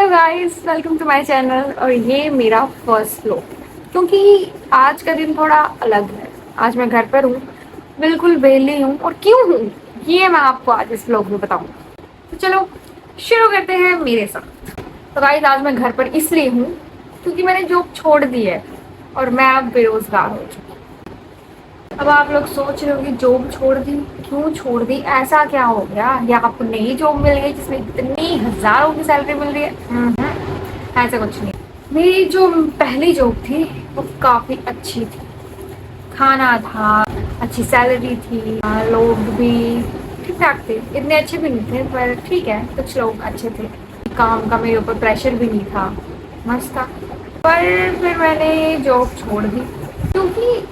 Hello guys, welcome to my channel. और ये मेरा फर्स्ट व्लॉग, क्योंकि आज का दिन थोड़ा अलग है। आज मैं घर पर हूँ, बिल्कुल वेली हूँ। और क्यों हूँ ये मैं आपको आज इस व्लॉग में बताऊँ। तो चलो शुरू करते हैं मेरे साथ। तो गाइस, आज मैं घर पर इसलिए हूँ क्योंकि मैंने जॉब छोड़ दी है और मैं अब बेरोजगार हो चुकी हूँ। अब आप लोग सोच रहे हो कि जॉब छोड़ दी, क्यों छोड़ दी, ऐसा क्या हो गया, या आपको नई जॉब मिल गई जिसमें इतनी हजारों की सैलरी मिल रही है? ऐसा कुछ नहीं। मेरी जो पहली जॉब थी वो काफी अच्छी थी। खाना था, अच्छी सैलरी थी, लोग भी ठीक ठाक थे, इतने अच्छे भी नहीं थे पर ठीक है, कुछ लोग अच्छे थे। काम का मेरे ऊपर प्रेशर भी नहीं था, मस्त था। पर फिर मैंने जॉब छोड़ दी क्योंकि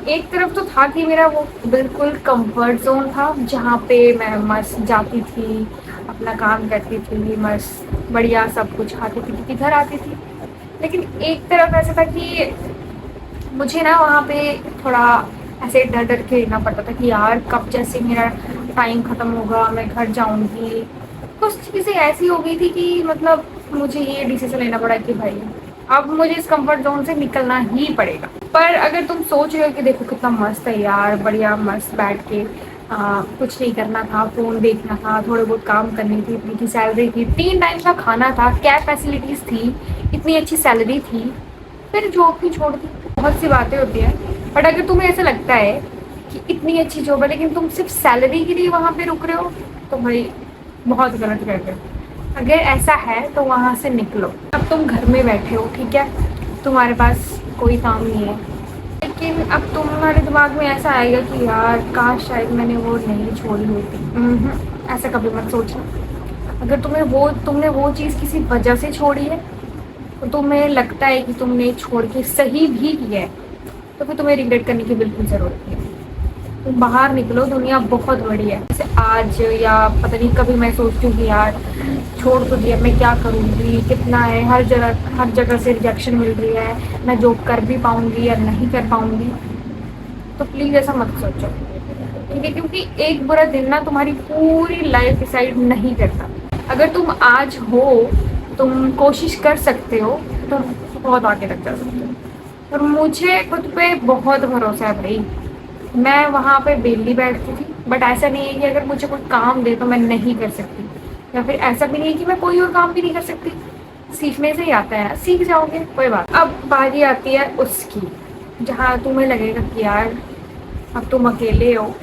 एक तरफ तो था कि मेरा वो बिल्कुल कंफर्ट जोन था जहाँ पे मैं मस्त जाती थी, अपना काम करती थी, मस्त बढ़िया सब कुछ खाती थी क्योंकि घर आती थी। लेकिन एक तरफ ऐसा था कि मुझे ना वहाँ पे थोड़ा ऐसे डर डर के रहना पड़ता था कि यार कब जैसे मेरा टाइम ख़त्म होगा, मैं घर जाऊँगी। कुछ चीज़ें ऐसी हो गई थी कि मतलब मुझे ये डिसीजन लेना पड़ा कि भाई अब मुझे इस कंफर्ट जोन से निकलना ही पड़ेगा। पर अगर तुम सोच रहे हो कि देखो कितना मस्त है यार, बढ़िया मस्त बैठ के कुछ नहीं करना था, फ़ोन देखना था, थोड़े बहुत काम करनी थी, इतनी की सैलरी थी, 3 टाइम का खाना था, कैब फैसिलिटीज़ थी, इतनी अच्छी सैलरी थी, फिर जॉब ही छोड़ दी। बहुत सी बातें होती हैं। बट अगर तुम्हें ऐसा लगता है कि इतनी अच्छी जॉब है लेकिन तुम सिर्फ सैलरी के लिए वहाँ पे रुक रहे हो, तो भाई बहुत गलत कर रहे हो। अगर ऐसा है तो वहाँ से निकलो। अब तुम घर में बैठे हो, ठीक है, तुम्हारे पास कोई काम नहीं है, लेकिन अब तुम्हारे दिमाग में ऐसा आएगा कि यार काश शायद मैंने वो नहीं छोड़ी होती। ऐसा कभी मत सोचना। अगर तुमने वो चीज़ किसी वजह से छोड़ी है, तो तुम्हें लगता है कि तुमने छोड़ के सही भी किया है, तो फिर तुम्हें रिग्रेट करने की बिल्कुल ज़रूरत नहीं है। तुम बाहर निकलो, दुनिया बहुत बड़ी है। जैसे आज या पता नहीं कभी मैं सोचती हूँ कि यार छोड़ तो दिया, मैं क्या करूँगी, कितना है, हर जगह से रिजेक्शन मिल रही है, मैं जॉब कर भी पाऊँगी या नहीं कर पाऊँगी। तो प्लीज़ ऐसा मत सोचो, ठीक है, क्योंकि एक बुरा दिन ना तुम्हारी पूरी लाइफ डिसाइड नहीं करता। अगर तुम आज हो, तुम कोशिश कर सकते हो, तुम बहुत आगे तक जा सकते हो। और मुझे खुद पे बहुत भरोसा है भाई। मैं वहाँ पे बेली बैठती थी, बट ऐसा नहीं है कि अगर मुझे कोई काम दे तो मैं नहीं कर सकती, या फिर ऐसा भी नहीं है कि मैं कोई और काम भी नहीं कर सकती। सीखने से ही आता है, सीख जाओगे, कोई बात। अब बारी आती है उसकी जहाँ तुम्हें लगेगा कि यार अब तुम अकेले हो,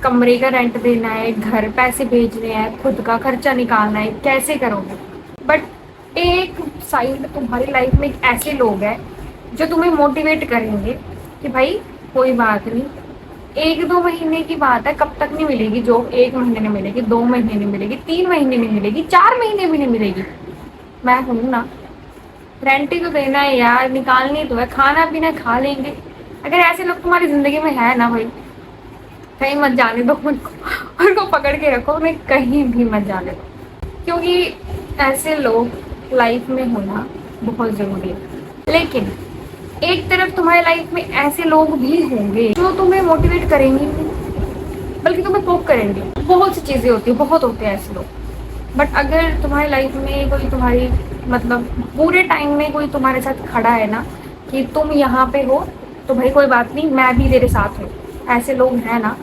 कमरे का रेंट देना है, घर पैसे भेजने हैं, खुद का खर्चा निकालना है, कैसे करोगे? बट एक साइड तुम्हारी लाइफ में एक ऐसे लोग हैं जो तुम्हें मोटिवेट करेंगे कि भाई कोई बात नहीं, 1-2 महीने की बात है, कब तक नहीं मिलेगी जॉब, 1 महीने नहीं मिलेगी, 2 महीने नहीं मिलेगी, 3 महीने नहीं मिलेगी, 4 महीने भी नहीं मिलेगी। मैं हूँ ना, रेंट ही तो देना है यार, निकालनी तो है, खाना पीना खा लेंगे। अगर ऐसे लोग तुम्हारी जिंदगी में है ना भाई, कहीं मत जाने दो उनको पकड़ के रखो, उन्हें कहीं भी मत जाने दो, क्योंकि ऐसे लोग लाइफ में होना बहुत ज़रूरी है। लेकिन एक तरफ तुम्हारी लाइफ में ऐसे लोग भी होंगे जो तुम्हें मोटिवेट करेंगे नहीं, बल्कि तुम्हें पोक करेंगे। बहुत सी चीज़ें होती है, बहुत होते हैं ऐसे लोग। बट अगर तुम्हारी लाइफ में कोई तुम्हारी मतलब पूरे टाइम में कोई तुम्हारे साथ खड़ा है ना कि तुम यहाँ पे हो, तो भाई कोई बात नहीं, मैं भी तेरे साथ हूँ। ऐसे लोग हैं ना,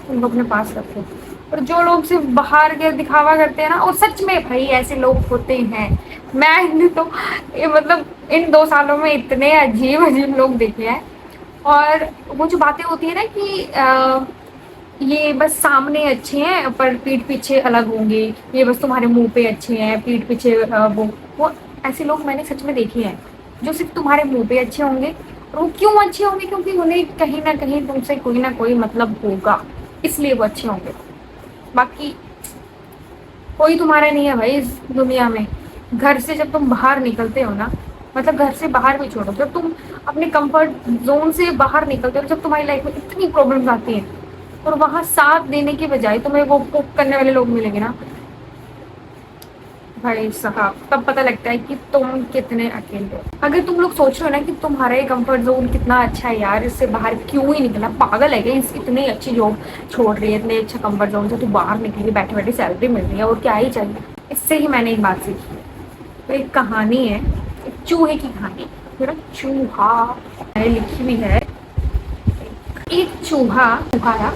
उनको अपने पास रखो। और जो लोग सिर्फ बाहर के दिखावा करते हैं ना, और सच में भाई ऐसे लोग होते हैं। मैंने तो ये मतलब इन 2 सालों में इतने अजीब अजीब लोग देखे हैं। और वो जो बातें होती है ना कि ये बस सामने अच्छे हैं पर पीठ पीछे अलग होंगे, ये बस तुम्हारे मुंह पे अच्छे हैं, पीठ पीछे वो ऐसे लोग मैंने सच में देखे हैं जो सिर्फ तुम्हारे मुंह पे अच्छे होंगे। और वो क्यों अच्छे होंगे? क्योंकि उन्हें कहीं ना कहीं तुमसे कोई ना कोई मतलब होगा, इसलिए वो अच्छे होंगे। बाकी कोई तुम्हारा नहीं है भाई इस दुनिया में। घर से जब तुम बाहर निकलते हो ना, मतलब घर से बाहर भी छोड़ो, जब तुम अपने कंफर्ट जोन से बाहर निकलते हो, जब तुम्हारी लाइफ में इतनी प्रॉब्लम्स आती हैं और वहाँ साथ देने के बजाय तुम्हें वो पुक करने वाले लोग मिलेंगे ना भाई साहब, तब पता लगता है कि तुम कितने अकेले हो। अगर तुम लोग सोच रहे हो ना कि तुम्हारा ये कंफर्ट जोन कितना अच्छा है यार, इससे बाहर क्यों ही निकला, पागल है क्या, इस इतनी अच्छी जॉब छोड़ रही है, इतने अच्छा कंफर्ट जोन से तू बाहर निकली, बैठे बैठे सैलरी मिल रही है, और क्या ही चाहिए। इससे ही मैंने एक बात सीखी, तो एक कहानी है, एक चूहे की कहानी। मेरा चूहा लिखी हुई है। एक चूहा चूहाया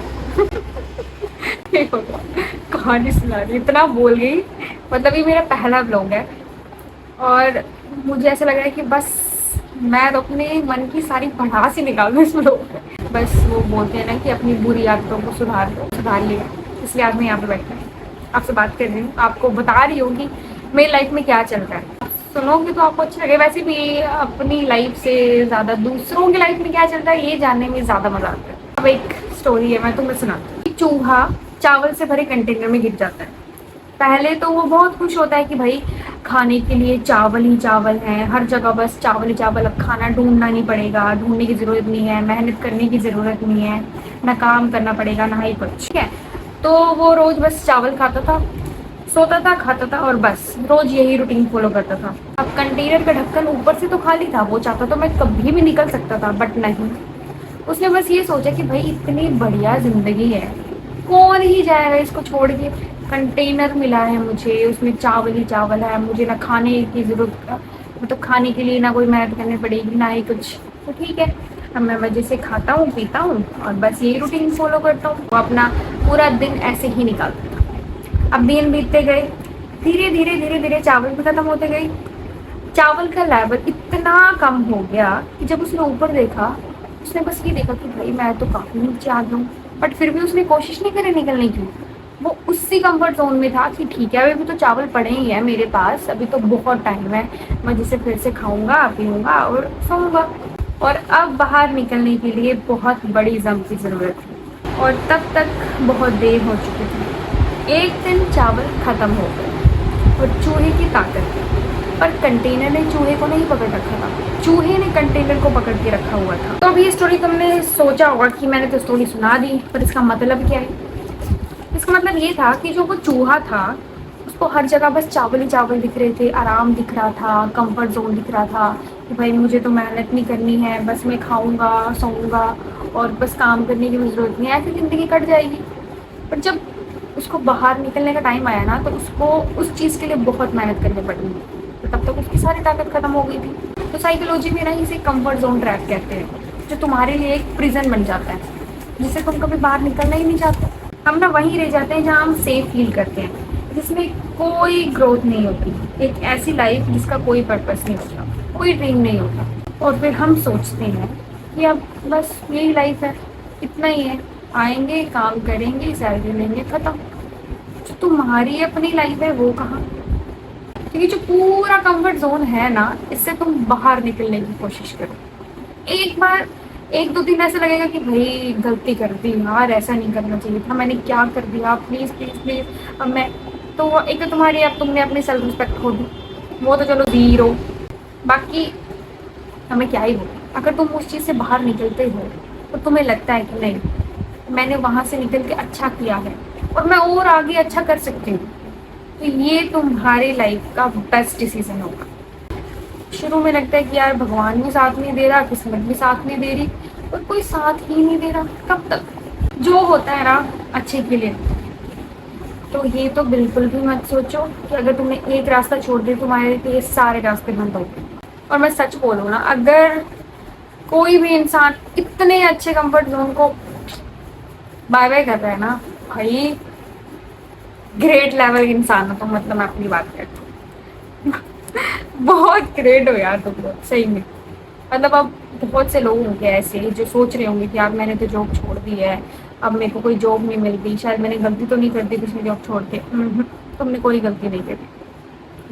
कहानी सुना रही, इतना बोल गई। मतलब ये मेरा पहला ब्लॉग है और मुझे ऐसा लग रहा है कि बस मैं तो अपने मन की सारी भड़ास ही निकाल दूँ इस ब्लॉग में। बस वो बोलते हैं ना कि अपनी बुरी आदतों को सुधार लो, सुधार लिया, इसलिए आज मैं यहाँ पे बैठा हूँ, आपसे बात कर रही हूँ, आपको बता रही हूँ कि मेरी लाइफ में क्या चल रहा है। सुनोगे तो आपको अच्छा लगे। वैसे भी अपनी लाइफ से ज़्यादा दूसरों की लाइफ में क्या चल रहा है ये जानने में ज़्यादा मज़ा आता है। अब एक स्टोरी है, मैं तुम्हें सुनाती हूँ। चूहा चावल से भरे कंटेनर में गिर जाता है। पहले तो वो बहुत खुश होता है कि भाई खाने के लिए चावल ही चावल है, हर जगह बस चावल ही चावल, अब खाना ढूंढना नहीं पड़ेगा, ढूंढने की ज़रूरत नहीं है, मेहनत करने की ज़रूरत नहीं है, ना काम करना पड़ेगा ना ही कुछ। ठीक है, तो वो रोज़ बस चावल खाता था, सोता था, खाता था और बस रोज़ यही रूटीन फॉलो करता था। अब कंटेनर का ढक्कन ऊपर से तो खाली था, वो चाहता तो मैं कभी भी निकल सकता था, बट नहीं, उसने बस ये सोचा कि भाई इतनी बढ़िया ज़िंदगी है, कौन ही जाएगा इसको छोड़ के। कंटेनर मिला है मुझे, उसमें चावल ही चावल है, मुझे ना खाने की ज़रूरत, मतलब खाने के लिए ना कोई मेहनत करनी पड़ेगी ना ही कुछ, तो ठीक है, अब मैं मज़े से खाता हूँ, पीता हूँ और बस यही रूटीन फॉलो करता हूँ। वो अपना पूरा दिन ऐसे ही निकालता था। अब दिन बीतते गए, धीरे धीरे धीरे धीरे चावल भी ख़त्म होते गए। चावल का लेवल इतना कम हो गया कि जब उसने ऊपर देखा, उसने बस ये देखा कि भाई मैं तो काफ़ी नीचे आ गया हूँ, बट फिर भी उसने कोशिश नहीं करी निकलने की। वो उसी कंफर्ट जोन में था कि ठीक है, अभी तो चावल पड़े ही हैं मेरे पास, अभी तो बहुत टाइम है, मैं जिसे फिर से खाऊंगा, पीऊँगा और सोऊंगा। और अब बाहर निकलने के लिए बहुत बड़ी जम की ज़रूरत थी और तब तक बहुत देर हो चुकी थी। एक दिन चावल ख़त्म हो गए और चूहे की ताकत थी, पर कंटेनर ने चूहे को नहीं पकड़ रखा था, चूहे ने कंटेनर को पकड़ के रखा हुआ था। तो अभी ये स्टोरी तुमने सोचा होगा कि मैंने तो स्टोरी सुना दी, पर इसका मतलब क्या है? इसका मतलब ये था कि जो वो चूहा था उसको हर जगह बस चावल ही चावल दिख रहे थे, आराम दिख रहा था, कंफर्ट जोन दिख रहा था कि भाई मुझे तो मेहनत नहीं करनी है, बस मैं खाऊंगा, सोऊंगा और बस काम करने की ज़रूरत नहीं है, ऐसी ज़िंदगी कट जाएगी। पर जब उसको बाहर निकलने का टाइम आया ना, तो उसको उस चीज़ के लिए बहुत मेहनत करनी पड़ी, तो तब तक उसकी सारी ताकत ख़त्म हो गई थी। तो साइकोलॉजी में ना इसे कंफर्ट जोन ट्रैप कहते हैं, जो तुम्हारे लिए एक प्रिजन बन जाता है, जिससे तुम कभी बाहर निकलना ही नहीं चाहते। हम ना वहीं रह जाते हैं जहाँ हम सेफ फील करते हैं, जिसमें कोई ग्रोथ नहीं होती, एक ऐसी लाइफ जिसका कोई पर्पस नहीं होता, कोई ड्रीम नहीं होता। और फिर हम सोचते हैं कि अब बस यही लाइफ है, इतना ही है, आएंगे, काम करेंगे, सैलरी लेंगे, ख़त्म। जो तुम्हारी अपनी लाइफ है वो कहाँ? क्योंकि जो पूरा कंफर्ट जोन है ना, इससे तुम बाहर निकलने की कोशिश करो। एक बार, एक दो दिन ऐसा लगेगा कि भाई गलती कर दी यार, ऐसा नहीं करना चाहिए था, मैंने क्या कर दिया, प्लीज़ प्लीज़ प्लीज़। अब मैं तो एक तो तुम्हारी, अब तुमने अपनी सेल्फ रिस्पेक्ट खो दी, वो तो चलो ज़ीरो, बाकी हमें क्या ही हो। अगर तुम उस चीज़ से बाहर निकलते हो तो तुम्हें लगता है कि नहीं, मैंने वहाँ से निकल के अच्छा किया है और मैं और आगे अच्छा कर सकती हूँ, तो ये तुम्हारी लाइफ का बेस्ट डिसीजन होगा। शुरू में लगता है कि यार भगवान भी साथ नहीं दे रहा, किस्मत भी साथ नहीं दे रही, और कोई साथ ही नहीं दे रहा, कब तक? जो होता है ना अच्छे के लिए। तो ये तो बिल्कुल भी मत सोचो कि अगर तुमने एक रास्ता छोड़ दिया तुम्हारे लिए सारे रास्ते बंद हो गए। और मैं सच बोलूँ ना, अगर कोई भी इंसान इतने अच्छे कंफर्ट जोन को बाय बाय कर रहा है ना, भाई ग्रेट लेवल इंसान हो तो, मतलब मैं अपनी बात करती हूँ बहुत ग्रेट हो यार तुम लोग, सही में। मतलब अब बहुत से लोग होंगे ऐसे जो सोच रहे होंगे कि यार मैंने तो जॉब छोड़ दी है, अब मेरे को कोई जॉब नहीं मिल रही, शायद मैंने गलती तो नहीं कर दी पिछली जॉब छोड़ के। तुमने कोई गलती नहीं करी,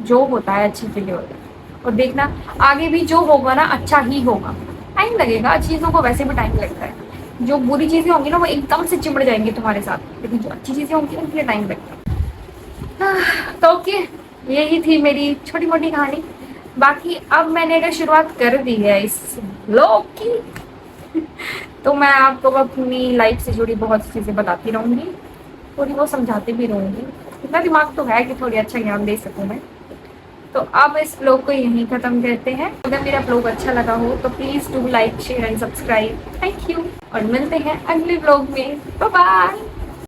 जो होता है अच्छे के लिए होता है। और देखना आगे भी जो होगा ना अच्छा ही होगा। टाइम लगेगा, चीज़ों को वैसे भी टाइम लगता है, जो बुरी चीज़ें होंगी ना वो एकदम से चिमड़ जाएंगी तुम्हारे साथ, लेकिन जो अच्छी चीज़ें होंगी उनके लिए टाइम लगता है। तो ओके, यही थी मेरी छोटी मोटी कहानी। बाकी अब मैंने अगर शुरुआत कर दी है इस ब्लॉग की तो मैं आपको अपनी लाइफ से जुड़ी बहुत सी चीज़ें बताती रहूँगी, थोड़ी बहुत समझाती भी रहूँगी। इतना दिमाग तो है कि थोड़ी अच्छा ज्ञान दे सकूँ मैं। तो अब इस ब्लॉग को यहीं ख़त्म करते हैं। अगर मेरा ब्लॉग अच्छा लगा हो तो please do like, share and subscribe. Thank you और मिलते हैं अगले ब्लॉग में। Bye bye.